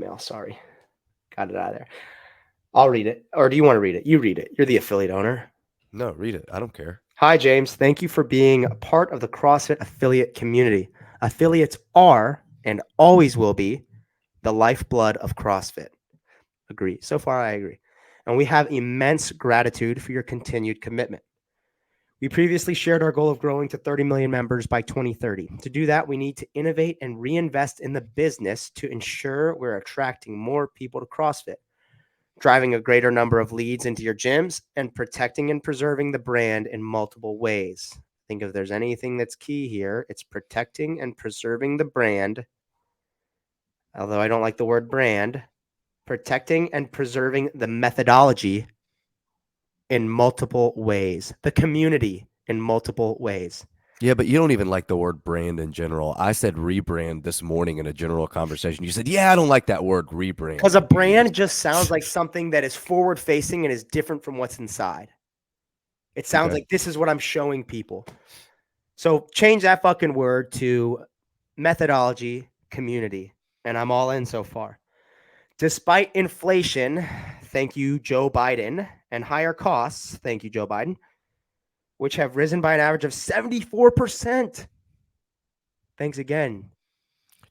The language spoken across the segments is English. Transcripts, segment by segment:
email. Sorry. Got it out of there. I'll read it. Or do you want to read it? You read it. You're the affiliate owner. No, read it. I don't care. Hi, James. Thank you for being a part of the CrossFit affiliate community. Affiliates are and always will be the lifeblood of CrossFit. Agree. So far, I agree. And we have immense gratitude for your continued commitment. We previously shared our goal of growing to 30 million members by 2030. To do that, we need to innovate and reinvest in the business to ensure we're attracting more people to CrossFit, driving a greater number of leads into your gyms, and protecting and preserving the brand in multiple ways. I think if there's anything that's key here, it's protecting and preserving the brand. Although I don't like the word brand, protecting and preserving the methodology in multiple ways, the community in multiple ways. Yeah, but you don't even like the word brand in general. I said rebrand this morning in a general conversation. You said, yeah, I don't like that word rebrand. Because a brand just sounds like something that is forward facing and is different from what's inside. It sounds like this is what I'm showing people. So change that fucking word to methodology, community, and I'm all in so far. Despite inflation, thank you, Joe Biden, and higher costs, thank you, Joe Biden, which have risen by an average of 74%. Thanks again.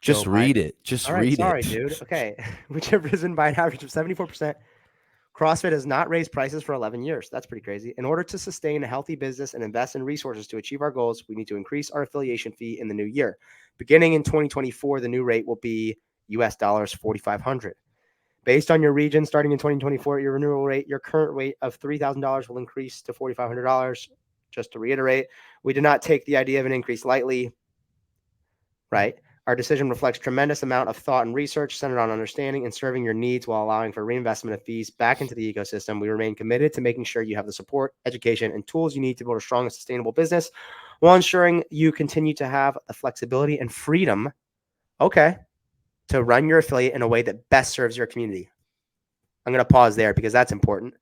Just read it. Just read it. Sorry, dude. Okay. Which have risen by an average of 74%. CrossFit has not raised prices for 11 years. That's pretty crazy. In order to sustain a healthy business and invest in resources to achieve our goals, we need to increase our affiliation fee in the new year. Beginning in 2024, the new rate will be US dollars 4,500. Based on your region, starting in 2024, your renewal rate, your current rate of $3,000 will increase to $4,500. Just to reiterate, we did not take the idea of an increase lightly, right? Our decision reflects tremendous amount of thought and research centered on understanding and serving your needs while allowing for reinvestment of fees back into the ecosystem. We remain committed to making sure you have the support, education, and tools you need to build a strong and sustainable business while ensuring you continue to have the flexibility and freedom, to run your affiliate in a way that best serves your community. I'm going to pause there because that's important.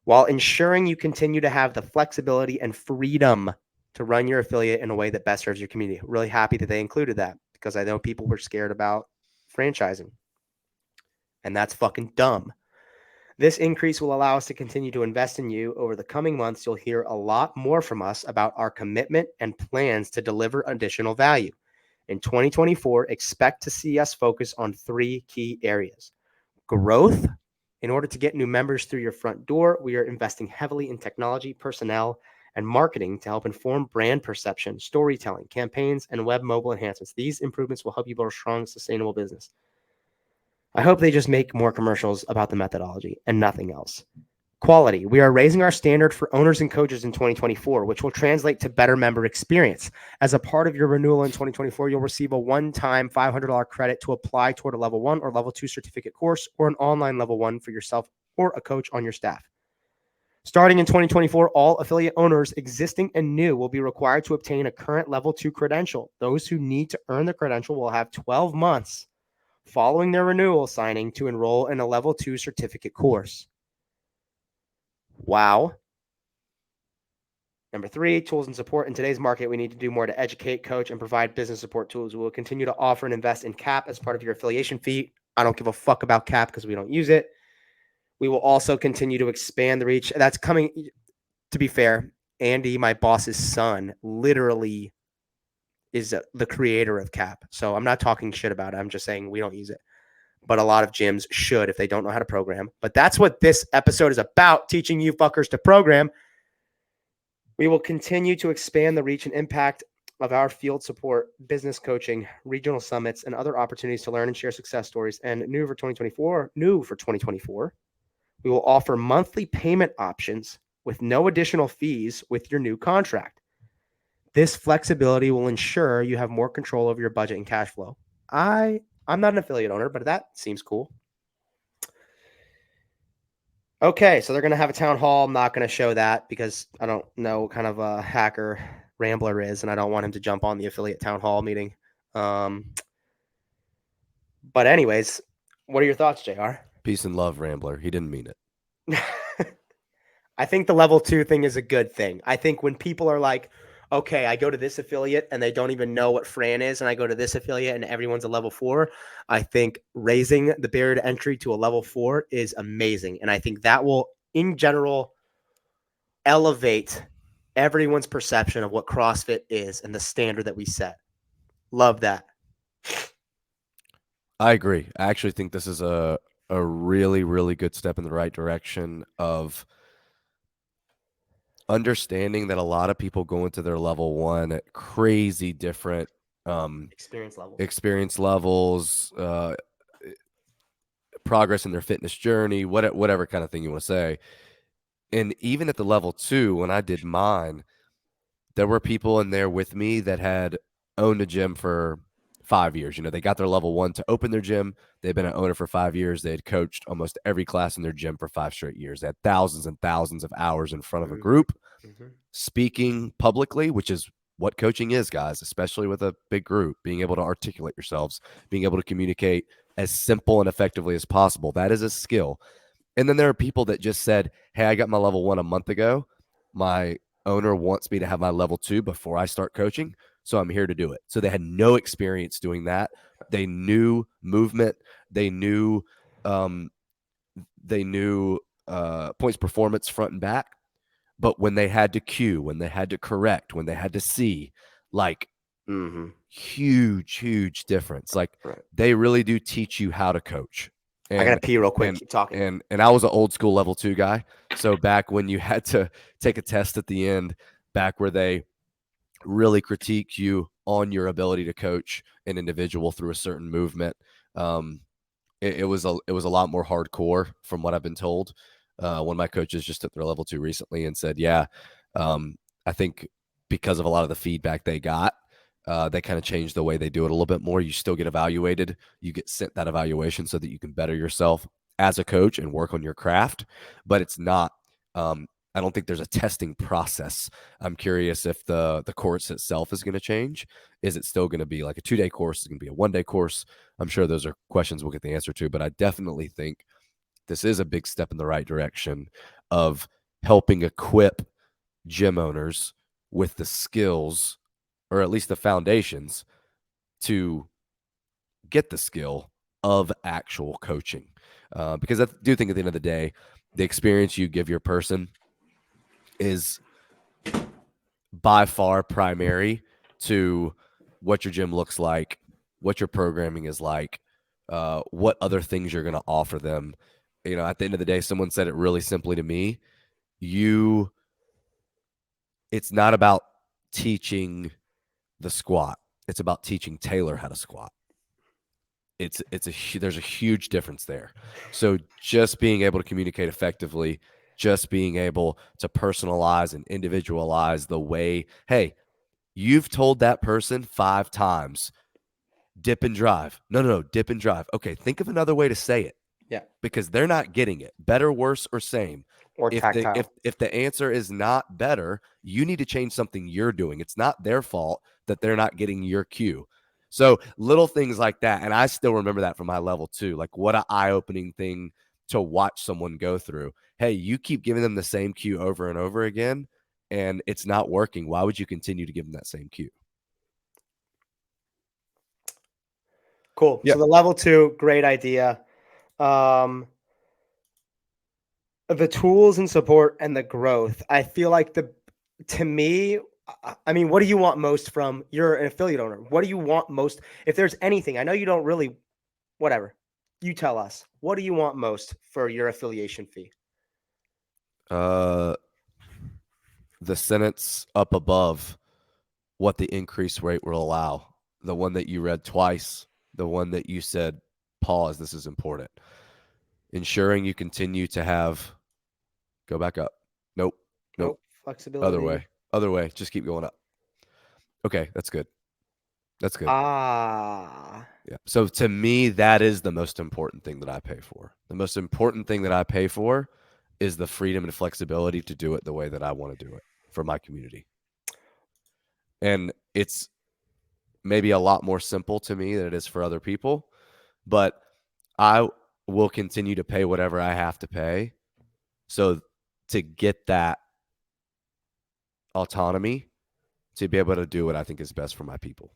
While ensuring you continue to have the flexibility and freedom to run your affiliate in a way that best serves your community. Really happy that they included that because I know people were scared about franchising. And that's fucking dumb. This increase will allow us to continue to invest in you. Over the coming months, you'll hear a lot more from us about our commitment and plans to deliver additional value. In 2024, expect to see us focus on 3 key areas. Growth. In order to get new members through your front door, we are investing heavily in technology, personnel, and marketing to help inform brand perception, storytelling, campaigns, and web mobile enhancements. These improvements will help you build a strong, sustainable business. I hope they just make more commercials about the methodology and nothing else. Quality. We are raising our standard for owners and coaches in 2024, which will translate to better member experience. As a part of your renewal in 2024, you'll receive a one-time $500 credit to apply toward a level 1 or level 2 certificate course or an online level 1 for yourself or a coach on your staff. Starting in 2024, all affiliate owners, existing and new, will be required to obtain a current level 2 credential. Those who need to earn the credential will have 12 months following their renewal signing to enroll in a level 2 certificate course. Wow. Number 3, tools and support. In today's market, we need to do more to educate, coach, and provide business support tools. We will continue to offer and invest in CAP as part of your affiliation fee. I don't give a fuck about CAP because we don't use it. We will also continue to expand the reach. That's coming, to be fair, Andy, my boss's son, literally is the creator of CAP. So I'm not talking shit about it. I'm just saying we don't use it. But a lot of gyms should if they don't know how to program. But that's what this episode is about, teaching you fuckers to program. We will continue to expand the reach and impact of our field support, business coaching, regional summits, and other opportunities to learn and share success stories. And new for 2024, we will offer monthly payment options with no additional fees with your new contract. This flexibility will ensure you have more control over your budget and cash flow. I'm not an affiliate owner, but that seems cool. Okay, so they're going to have a town hall. I'm not going to show that because I don't know what kind of a hacker Rambler is, and I don't want him to jump on the affiliate town hall meeting. But anyways, what are your thoughts, JR? Peace and love, Rambler. He didn't mean it. I think the level 2 thing is a good thing. I think when people are like, okay, I go to this affiliate and they don't even know what Fran is, and I go to this affiliate and everyone's a level 4. I think raising the barrier to entry to a level 4 is amazing. And I think that will, in general, elevate everyone's perception of what CrossFit is and the standard that we set. Love that. I agree. I actually think this is a really, really good step in the right direction of understanding that a lot of people go into their level 1 at crazy different Experience levels. experience levels, progress in their fitness journey, whatever kind of thing you want to say. And even at the level 2, when I did mine, there were people in there with me that had owned a gym for 5 years. You know, they got their level 1 to open their gym. They've been an owner for 5 years. They had coached almost every class in their gym for 5 straight years. They had thousands and thousands of hours in front of a group, speaking publicly, which is what coaching is, guys, especially with a big group, being able to articulate yourselves, being able to communicate as simple and effectively as possible. That is a skill. And then there are people that just said, hey, I got my level 1 a month ago. My owner wants me to have my level 2 before I start coaching, so I'm here to do it. So they had no experience doing that. They knew movement. They knew points performance front and back. But when they had to cue, when they had to correct, when they had to see, like huge difference. Like they really do teach you how to coach. And, I gotta pee real quick. Keep talking. And I was an old school level 2 guy. So back when you had to take a test at the end, back where they really critique you on your ability to coach an individual through a certain movement, it was a lot more hardcore from what I've been told. One of my coaches just took their level 2 recently and said, yeah, I think because of a lot of the feedback they got, they kind of changed the way they do it a little bit more. You still get evaluated. You get sent that evaluation so that you can better yourself as a coach and work on your craft. But it's not, I don't think there's a testing process. I'm curious if the course itself is going to change. Is it still going to be like a 2-day course? Is it going to be a 1-day course? I'm sure those are questions we'll get the answer to, but I definitely think this is a big step in the right direction of helping equip gym owners with the skills, or at least the foundations, to get the skill of actual coaching. Because I do think at the end of the day, the experience you give your person is by far primary to what your gym looks like, what your programming is like, what other things you're going to offer them. You know, at the end of the day, someone said it really simply to me. It's not about teaching the squat. It's about teaching Taylor how to squat. There's a huge difference there. So just being able to communicate effectively, just being able to personalize and individualize the way, hey, you've told that person 5 times, dip and drive. No, dip and drive. Okay, think of another way to say it. Yeah. Because they're not getting it. Better, worse, or same. Or tactile. If the answer is not better, you need to change something you're doing. It's not their fault that they're not getting your cue. So little things like that. And I still remember that from my level 2. Like what an eye-opening thing to watch someone go through. Hey, you keep giving them the same cue over and over again, and it's not working. Why would you continue to give them that same cue? Cool. Yep. So the level 2, great idea. The tools and support and the growth. I feel like to me, I mean, what do you want most from, you're an affiliate owner? What do you want most? If there's anything, I know you don't really, whatever. You tell us. What do you want most for your affiliation fee? The sentence up above what the increase rate will allow. The one that you read twice, the one that you said, pause, this is important. Ensuring you continue to have, go back up. Nope. Flexibility. Other way. Just keep going up. Okay, that's good. Yeah. So to me, that is the most important thing that I pay for. The most important thing that I pay for is the freedom and flexibility to do it the way that I want to do it for my community. And it's maybe a lot more simple to me than it is for other people, but I will continue to pay whatever I have to pay. So to get that autonomy, to be able to do what I think is best for my people.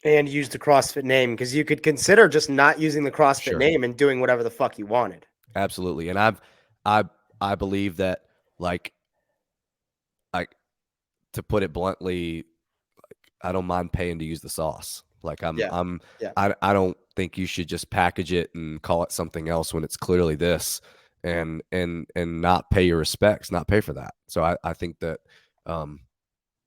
And use the CrossFit name, because you could consider just not using the CrossFit Sure. name and doing whatever the fuck you wanted. Absolutely. And I believe that, like, I to put it bluntly, I don't mind paying to use the sauce. Like Yeah. Yeah. I don't think you should just package it and call it something else when it's clearly this, and not pay your respects, not pay for that. So I think that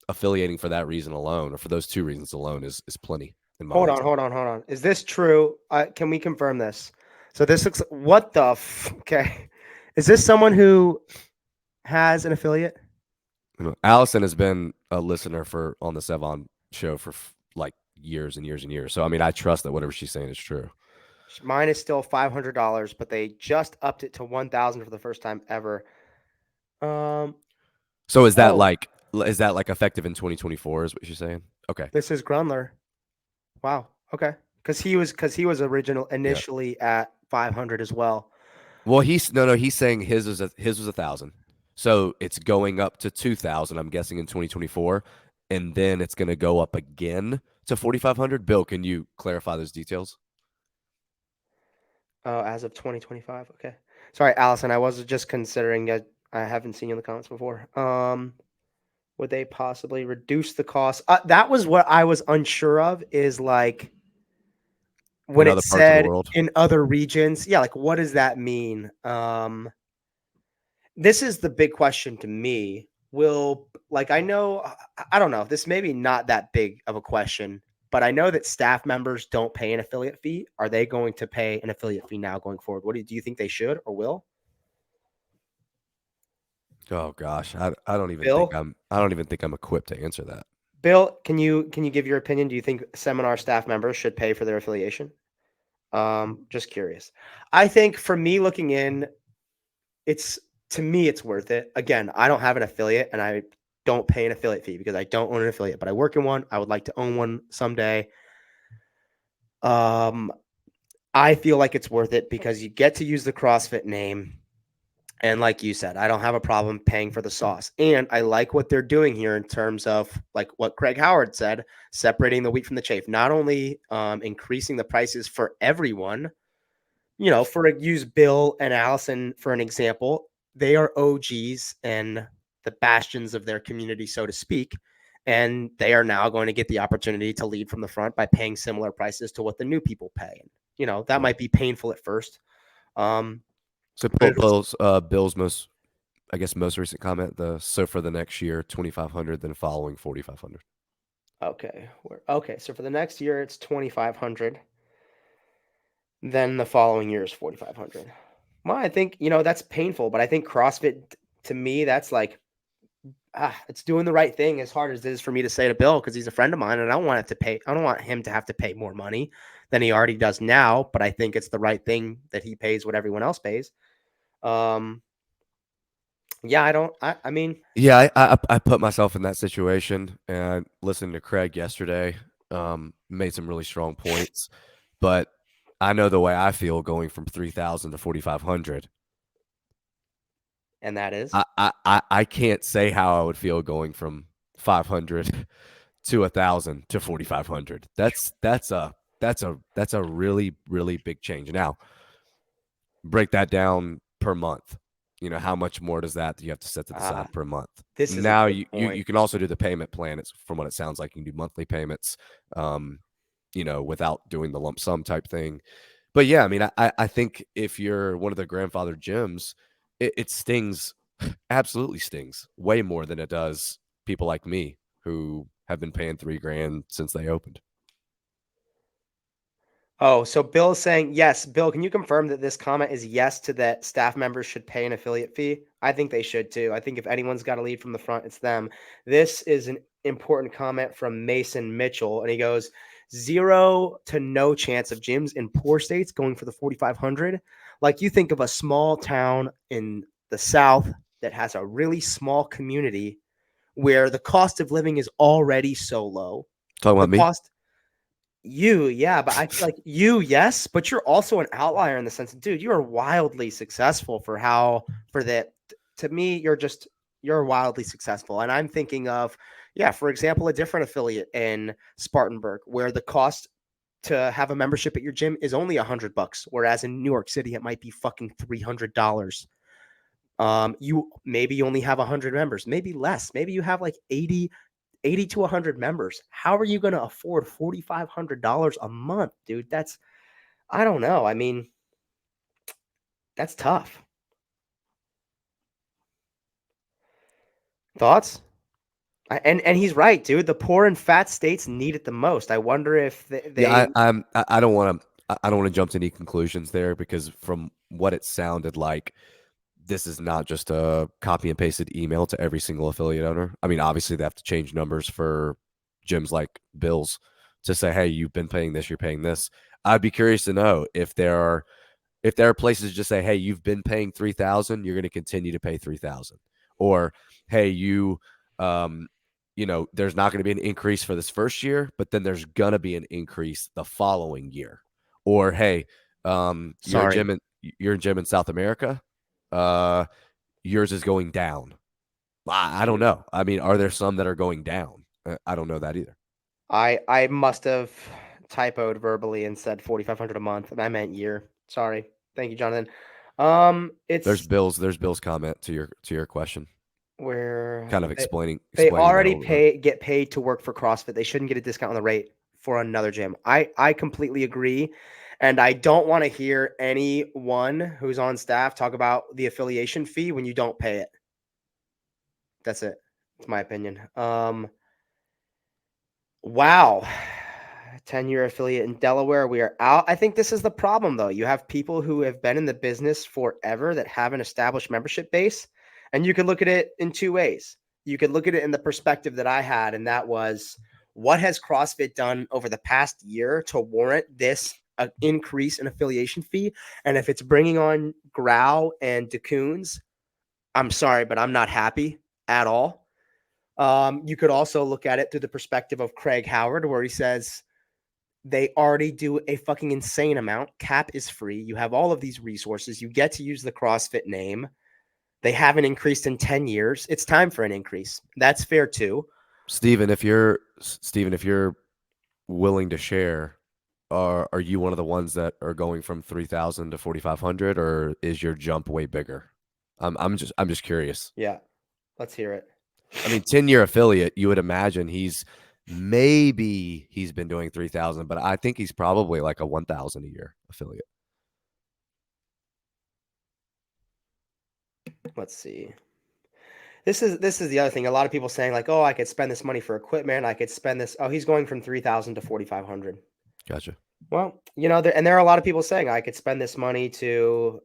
affiliating for that reason alone, or for those two reasons alone, is plenty in my Hold eyes. on. Is this true? Can we confirm this? So this looks, what the okay. Is this someone who has an affiliate? You know, Allison has been a listener on the Sevan show for like years and years and years. So I mean, I trust that whatever she's saying is true. Mine is still $500, but they just upped it to 1,000 for the first time ever. So is that Oh, like effective in 2024? Is what she's saying? Okay. this is Grunler. Wow. Okay. Because he was Yeah. initially at 500 as well. Well, he's saying his was 1,000. So it's going up to 2,000. I'm guessing in 2024, and then it's going to go up again to 4,500. Bill, can you clarify those details? As of 2025. Okay. Sorry, Allison. I was just considering. I haven't seen you in the comments before. Would they possibly reduce the cost? That was what I was unsure of. Is like when In it other parts of the said world? in other regions. Yeah. Like, what does that mean? This is the big question to me. I know, I don't know. This may be not that big of a question, but I know that staff members don't pay an affiliate fee. Are they going to pay an affiliate fee now going forward? Do you think they should or will? Oh gosh, I don't even think Bill, I'm equipped to answer that. Bill, can you give your opinion? Do you think seminar staff members should pay for their affiliation? Just curious. I think for me looking in, it's to me it's worth it. Again, I don't have an affiliate and I don't pay an affiliate fee because I don't own an affiliate, but I work in one. I would like to own one someday. Um, I feel like it's worth it because you get to use the CrossFit name. And like you said, I don't have a problem paying for the sauce. And I like what they're doing here in terms of like what Craig Howard said, separating the wheat from the chaff, not only increasing the prices for everyone, use Bill and Allison for an example. They are OGs and the bastions of their community, so to speak. And they are now going to get the opportunity to lead from the front by paying similar prices to what the new people pay. And, that might be painful at first. So But Bill's most recent comment, so for the next year 2,500, then following 4,500. okay. So for the next year, it's 2,500. Then the following year is 4,500. Well, I think, that's painful, but I think CrossFit to me, that's like, it's doing the right thing as hard as it is for me to say to Bill, because he's a friend of mine and I don't want him to have to pay more money than he already does now. But I think it's the right thing that he pays what everyone else pays. Yeah, I mean, Yeah, I put myself in that situation, and listening to Craig yesterday made some really strong points. But I know the way I feel going from 3,000 to 4,500. and that is, I can't say how I would feel going from 500 to 1,000 to 4,500. That's a really, really big change. Now, break that down per month. How much more does that you have to set to the side per month? this is a Now good you point. can also do the payment plan. It's from what it sounds like you can do monthly payments, without doing the lump sum type thing. But yeah, I mean, I think if you're one of the grandfather gyms, it stings, absolutely stings way more than it does people like me who have been paying $3,000 since they opened. Oh, so Bill is saying yes. Bill, can you confirm that this comment is yes to that staff members should pay an affiliate fee? I think they should too. I think if anyone's got to lead from the front, it's them. This is an important comment from Mason Mitchell, and he goes, 0 to no chance of gyms in poor states going for the 4,500. Like you think of a small town in the South that has a really small community where the cost of living is already so low. Talking The about me? cost yeah, but I feel like yes, but you're also an outlier in the sense of, dude, you are wildly successful for that. To me, you're wildly successful. And I'm thinking of, Yeah, for example, a different affiliate in Spartanburg, where the cost to have a membership at your gym is only $100, whereas in New York City it might be fucking $300. You maybe only have 100 members, maybe less. Maybe you have like 80 to 100 members. How are you going to afford $4,500 a month, dude? I don't know. I mean, that's tough. Thoughts? And he's right, dude. The poor and fat states need it the most. I wonder if Yeah, they I don't want to I don't want to jump to any conclusions there because from what it sounded like, this is not just a copy and pasted email to every single affiliate owner. I mean, obviously they have to change numbers for gyms like Bill's to say, hey, you've been paying this, you're paying this. I'd be curious to know if there are places just say, hey, you've been paying 3,000, you're going to continue to pay 3,000, or hey, there's not going to be an increase for this first year, but then there's going to be an increase the following year, or hey, sorry. you're a gym in South America, uh, yours is going down. I don't know. I mean, are there some that are going down? I don't know that either. I must have typoed verbally and said 4,500 a month, and I meant year. Sorry. Thank you, Jonathan. There's It's Bill's comment to your question, where kind of they explaining that a already little bit. get paid to work for CrossFit. They shouldn't get a discount on the rate for another gym. I completely agree. And I don't want to hear anyone who's on staff talk about the affiliation fee when you don't pay it. That's it. It's my opinion. Wow. 10-year affiliate in Delaware. We are out. I think this is the problem, though. You have people who have been in the business forever that have an established membership base. And you could look at it in two ways. You could look at it in the perspective that I had, and that was what has CrossFit done over the past year to warrant this increase in affiliation fee? And if it's bringing on Grau and DeCoons, I'm sorry, but I'm not happy at all. You could also look at it through the perspective of Craig Howard, where he says they already do a fucking insane amount. Cap is free. You have all of these resources. You get to use the CrossFit name. They haven't increased in 10 years. It's time for an increase. That's fair too. Steven, if you're willing to share, are you one of the ones that are going from 3,000 to 4,500, or is your jump way bigger? I'm just curious. Yeah. Let's hear it. I mean, 10-year affiliate, you would imagine he's been doing 3,000, but I think he's probably like a 1,000 a year affiliate. Let's see. This is the other thing. A lot of people saying like, "Oh, I could spend this money for equipment. I could spend this." Oh, he's going from 3,000 to 4,500. Gotcha. Well, there are a lot of people saying I could spend this money to,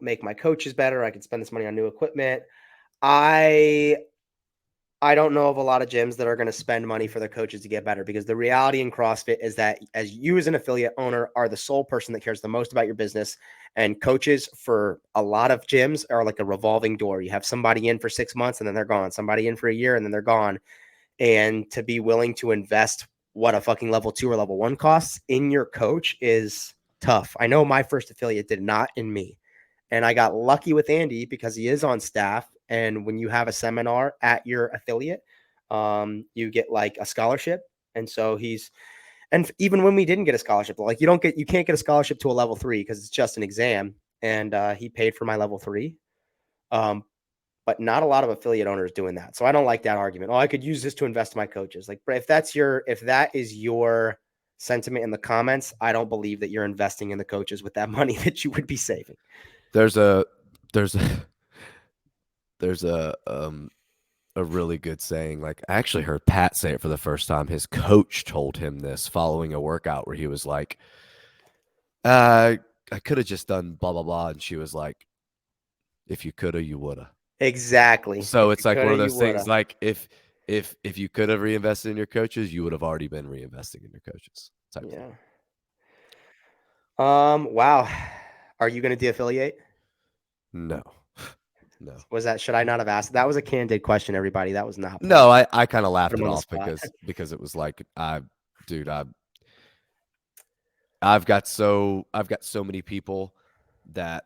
make my coaches better. I could spend this money on new equipment. I I don't know of a lot of gyms that are going to spend money for their coaches to get better, because the reality in CrossFit is that as you as an affiliate owner are the sole person that cares the most about your business, and coaches for a lot of gyms are like a revolving door. You have somebody in for 6 months and then they're gone, somebody in for a year and then they're gone. And to be willing to invest what a fucking level 2 or level 1 costs in your coach is tough. I know my first affiliate did not in me. And I got lucky with Andy because he is on staff. And when you have a seminar at your affiliate, you get like a scholarship. And so and even when we didn't get a scholarship, like you can't get a scholarship to a level 3 because it's just an exam. And he paid for my level 3. But not a lot of affiliate owners doing that. So I don't like that argument. Oh, I could use this to invest in my coaches. Like, if that is your sentiment in the comments, I don't believe that you're investing in the coaches with that money that you would be saving. There's a there's a there's a really good saying. Like, I actually heard Pat say it for the first time. His coach told him this following a workout where he was like, I could have just done blah blah blah, and she was like, if you coulda, you woulda. Exactly. So If you it's like one coulda, of you those things, woulda. like if you could have reinvested in your coaches, you would have already been reinvesting in your coaches type thing. Yeah. Wow. Are you going to de-affiliate? No. No. Should I not have asked? That was a candid question, everybody. That was not No, planned. I kind of Put laughed him it on the off spot. because it was like, dude, I've got so many people that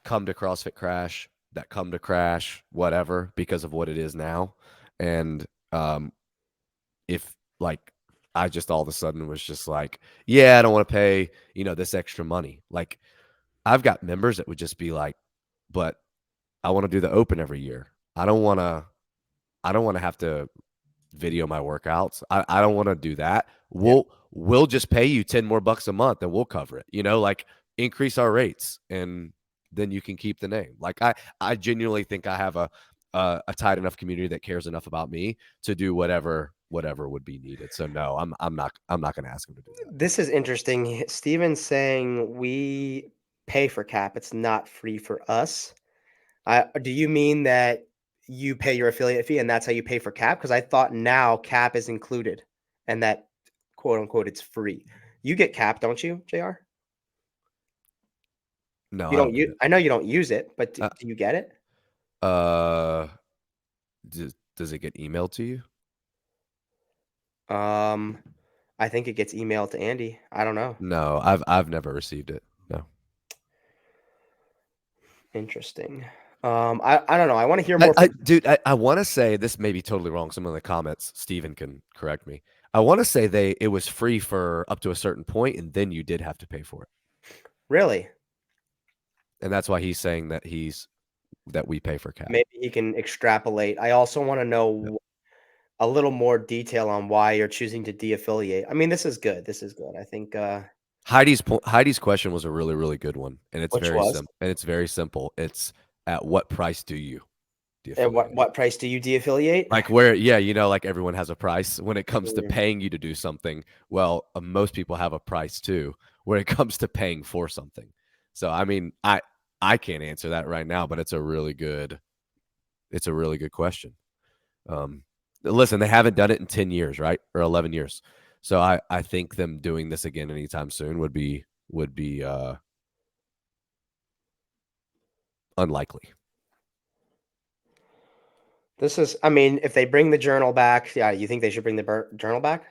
come to CrossFit Crash, that come to Crash, whatever, because of what it is now. And if like I just all of a sudden was just like, yeah, I don't want to pay, this extra money. Like I've got members that would just be like, but I want to do the open every year. I don't want to have to video my workouts. I don't want to do that. Yeah. We'll just pay you 10 more bucks a month and we'll cover it. Like increase our rates and then you can keep the name. Like I genuinely think I have a tight enough community that cares enough about me to do whatever would be needed. So no, I'm not going to ask him to do that. This is interesting. Steven's saying we pay for cap. It's not free for us. Do you mean that you pay your affiliate fee and that's how you pay for cap? Because I thought now cap is included and that quote unquote it's free. You get cap, don't you, JR? No, You I don't don't get use. I know you don't use it, but do you get it? it. Does it get emailed to you? I think it gets emailed to Andy. I don't know. No, I've never received it. No. Interesting. I don't know. I want to hear more. Dude, I want to say this may be totally wrong. Some of the comments, Steven can correct me. I want to say it was free for up to a certain point, and then you did have to pay for it. Really? And that's why he's saying that we pay for cap. Maybe he can extrapolate. I also want to know a little more detail on why you're choosing to de-affiliate. I mean, this is good. This is good. I think Heidi's question was a really, really good one, and it's which very was simple. And it's very simple. It's at what price do you at de-affiliate? what price do you de-affiliate? Like where, yeah, like everyone has a price when it comes to Mm. paying you to do something. Well, most people have a price too when it comes to paying for something. So, I mean, I can't answer that right now, but it's a really good question. Listen, they haven't done it in 10 years, right? Or 11 years. So I think them doing this again anytime soon would be unlikely. This is, I mean, if they bring the journal back, yeah, you think they should bring the journal back?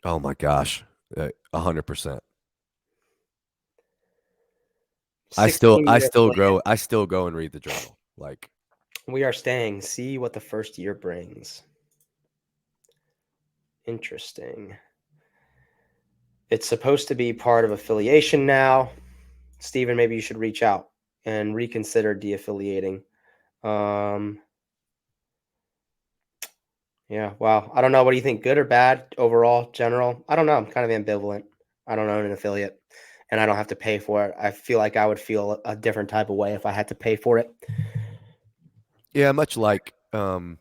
Oh my gosh, 100%. I still 16-year I still go and read the journal. Like we are staying. See what the first year brings. Interesting. It's supposed to be part of affiliation now. Steven, maybe you should reach out and reconsider de-affiliating. Yeah, wow. I don't know. What do you think? Good or bad overall, general? I don't know. I'm kind of ambivalent. I don't own an affiliate and I don't have to pay for it. I feel like I would feel a different type of way if I had to pay for it. yeah, much like the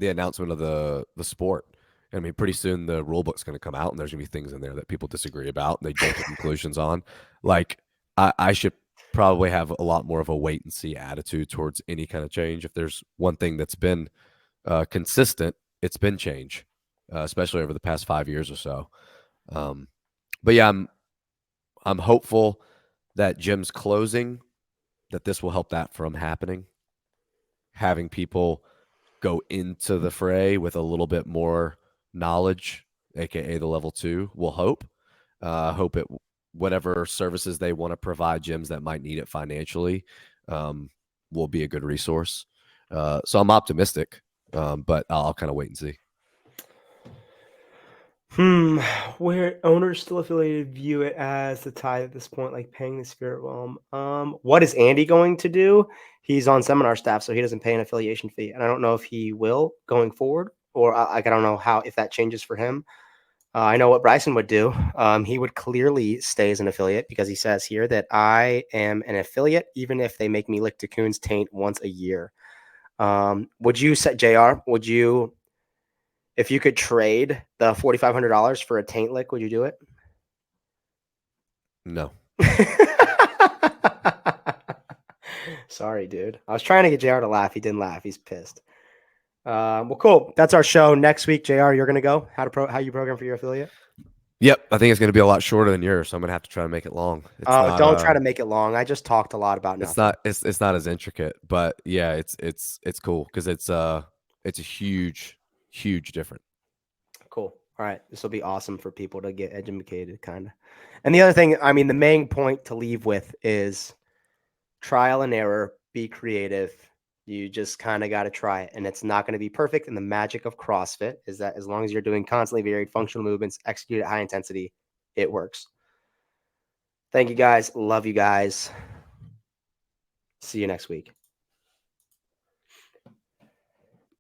announcement of the sport. I mean, pretty soon the rule book's going to come out, and there's going to be things in there that people disagree about, and they jump to conclusions on. Like, I should probably have a lot more of a wait and see attitude towards any kind of change. If there's one thing that's been consistent, it's been change, especially over the past 5 years or so. But yeah, I'm hopeful that gym's closing, that this will help that from happening. Having people go into the fray with a little bit more knowledge, aka the level 2, we'll hope. Hope it whatever services they want to provide gyms that might need it financially will be a good resource. So I'm optimistic, but I'll kind of wait and see. Where owners still affiliated view it as the tithe at this point, like paying the spirit realm. What is Andy going to do? He's on seminar staff, so he doesn't pay an affiliation fee, and I don't know if he will going forward, or I don't know how if that changes for him. I know what Bryson would do. He would clearly stay as an affiliate because he says here that I am an affiliate, even if they make me lick Cocoon's taint once a year. Would you set JR? Would you? If you could trade the $4,500 for a taint lick, would you do it? No. Sorry, dude. I was trying to get JR to laugh. He didn't laugh. He's pissed. Well, cool. That's our show. Next week, JR, you're going to go. How you program for your affiliate? Yep. I think it's going to be a lot shorter than yours, so I'm going to have to try to make it long. Don't try to make it long. I just talked a lot about nothing. It's not as intricate, but yeah, it's cool because it's a huge difference. Cool. All right. This will be awesome for people to get educated, kind of. And the other thing, I mean, the main point to leave with is trial and error, be creative. You just kind of got to try it. And it's not going to be perfect. And the magic of CrossFit is that as long as you're doing constantly varied functional movements, executed at high intensity, it works. Thank you guys. Love you guys. See you next week.